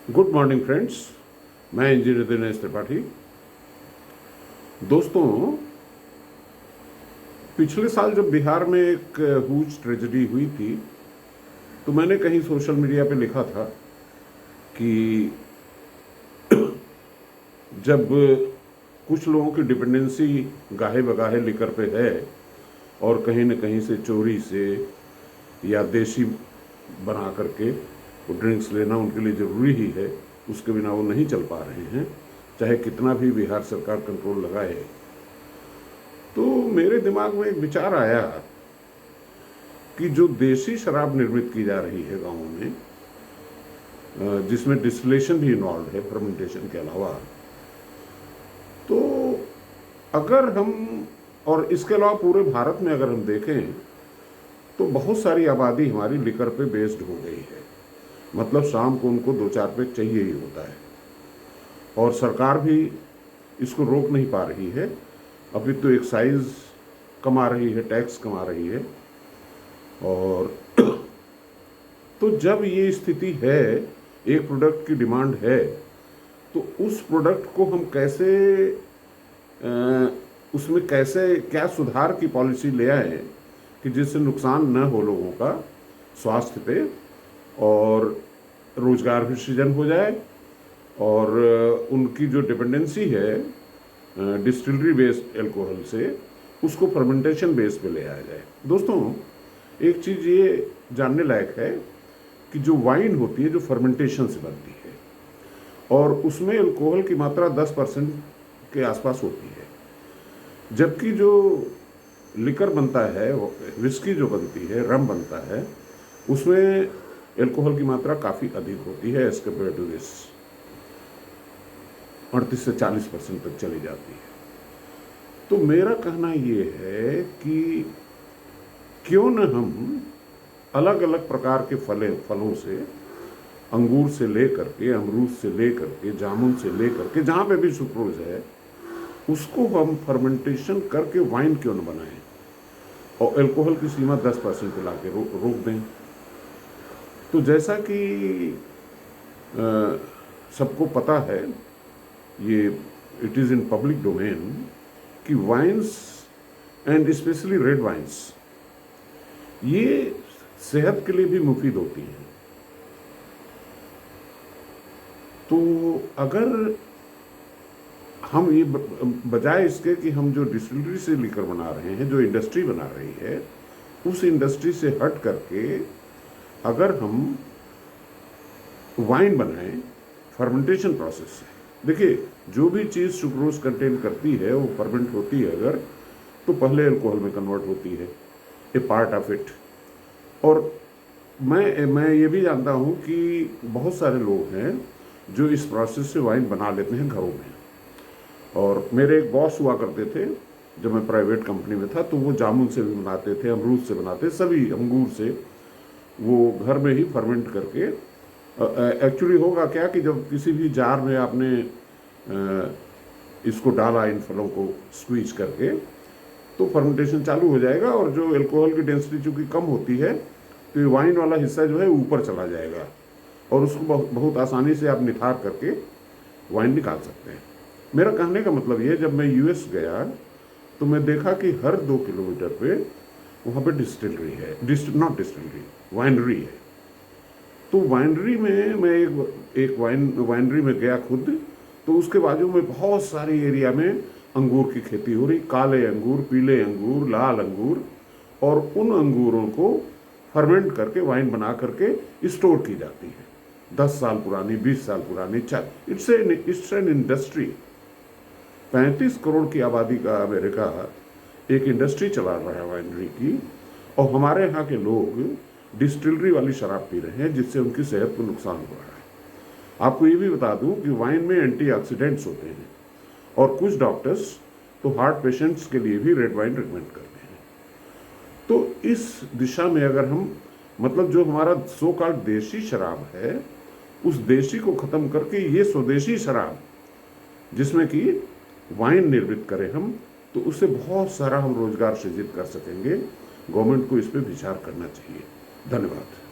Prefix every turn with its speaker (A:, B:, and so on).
A: Good morning friends, मैं engineer Dinesh Tripathi. दोस्तों, पिछले साल जब बिहार में एक ह्यूज ट्रेजेडी हुई थी तो मैंने कहीं सोशल मीडिया पे लिखा था कि जब कुछ लोगों की डिपेंडेंसी गाहे बगाहे लिकर पे है और कहीं न कहीं से चोरी से या देसी बना करके वो ड्रिंक्स लेना उनके लिए ज़रूरी ही है, उसके बिना वो नहीं चल पा रहे हैं, चाहे कितना भी बिहार सरकार कंट्रोल लगाए। तो मेरे दिमाग में एक विचार आया कि जो देसी शराब निर्मित की जा रही है गाँवों में, जिसमें डिस्टिलेशन भी इन्वॉल्व है फर्मेंटेशन के अलावा, तो अगर हम, और इसके अलावा पूरे भारत में अगर हम देखें तो बहुत सारी आबादी हमारी लिकर पे बेस्ड हो गई है। मतलब शाम को उनको 2-4 पैक चाहिए ही होता है और सरकार भी इसको रोक नहीं पा रही है। अभी तो एक्साइज कमा रही है, टैक्स कमा रही है। और तो जब ये स्थिति है, एक प्रोडक्ट की डिमांड है, तो उस प्रोडक्ट को हम कैसे उसमें कैसे क्या सुधार की पॉलिसी ले आए कि जिससे नुकसान न हो लोगों का स्वास्थ्य पे और रोजगार भी सृजन हो जाए और उनकी जो डिपेंडेंसी है डिस्टिलरी बेस्ड अल्कोहल से, उसको फर्मेंटेशन बेस पे ले आया जाए। दोस्तों, एक चीज़ ये जानने लायक है कि जो वाइन होती है जो फर्मेंटेशन से बनती है और उसमें अल्कोहल की मात्रा 10% के आसपास होती है, जबकि जो लिकर बनता है, विस्की जो बनती है, रम बनता है, उसमें अल्कोहल की मात्रा काफ़ी अधिक होती है एज कम्पेयर टू दिस, 38 से 40% तक चली जाती है। तो मेरा कहना ये है कि क्यों न हम अलग अलग प्रकार के फलों से, अंगूर से लेकर के, अमरूद से लेकर के, जामुन से लेकर के, जहाँ पे भी सुक्रोज है, उसको हम फर्मेंटेशन करके वाइन क्यों न बनाएं और अल्कोहल की सीमा 10% पे ला के रोक दें। तो जैसा कि सबको पता है, ये it is in public domain कि wines and specially red wines ये सेहत के लिए भी मुफीद होती हैं। तो अगर हम ये बजाय इसके कि हम जो डिस्टिलरी से लिकर बना रहे हैं, जो इंडस्ट्री बना रही है, उस इंडस्ट्री से हट करके अगर हम वाइन बनाएं फर्मेंटेशन प्रोसेस से, देखिए जो भी चीज़ सुक्रोज कंटेन करती है वो फर्मेंट होती है अगर, तो पहले अल्कोहल में कन्वर्ट होती है, ए पार्ट ऑफ इट। और मैं ये भी जानता हूँ कि बहुत सारे लोग हैं जो इस प्रोसेस से वाइन बना लेते हैं घरों में। और मेरे एक बॉस हुआ करते थे जब मैं प्राइवेट कंपनी में था, तो वो जामुन से भी बनाते थे, अमरूद से बनाते, सभी अंगूर से वो घर में ही फर्मेंट करके। एक्चुअली होगा क्या कि जब किसी भी जार में आपने इसको डाला, इन फलों को स्क्वीज करके, तो फर्मेंटेशन चालू हो जाएगा और जो अल्कोहल की डेंसिटी चूँकि कम होती है तो ये वाइन वाला हिस्सा जो है ऊपर चला जाएगा और उसको बहुत आसानी से आप निथार करके वाइन निकाल सकते हैं। मेरा कहने का मतलब ये, जब मैं यूएस गया तो मैं देखा कि हर 2 किलोमीटर पे वहाँ पे डिस्टिलरी है, नॉट डिस्टिलरी, वाइनरी है। तो वाइनरी में मैं एक वाइनरी में गया खुद, तो उसके बाजू में बहुत सारी एरिया में अंगूर की खेती हो रही, काले अंगूर, पीले अंगूर, लाल अंगूर, और उन अंगूरों को फर्मेंट करके वाइन बना करके स्टोर की जाती है, 10 साल पुरानी, 20 साल पुरानी। It's an industry. 35 करोड़ की आबादी का अमेरिका एक इंडस्ट्री चला रहा है वाइनरी की, और हमारे यहाँ के लोग डिस्टिलरी वाली शराब पी रहे हैं जिससे उनकी सेहत को नुकसान हो रहा है। आपको ये भी बता दूं कि वाइन में एंटीऑक्सीडेंट्स होते हैं और कुछ डॉक्टर्स तो हार्ट पेशेंट्स के लिए भी रेड वाइन रिकमेंड करते हैं। तो इस दिशा में अगर हम, मतलब जो हमारा सो कॉल्ड देसी शराब है, उस देसी को ख़त्म करके ये स्वदेशी शराब जिसमें कि वाइन निर्मित करें हम, तो उससे बहुत सारा हम रोजगार सृजित कर सकेंगे। गवर्नमेंट को इस पर विचार करना चाहिए। धन्यवाद।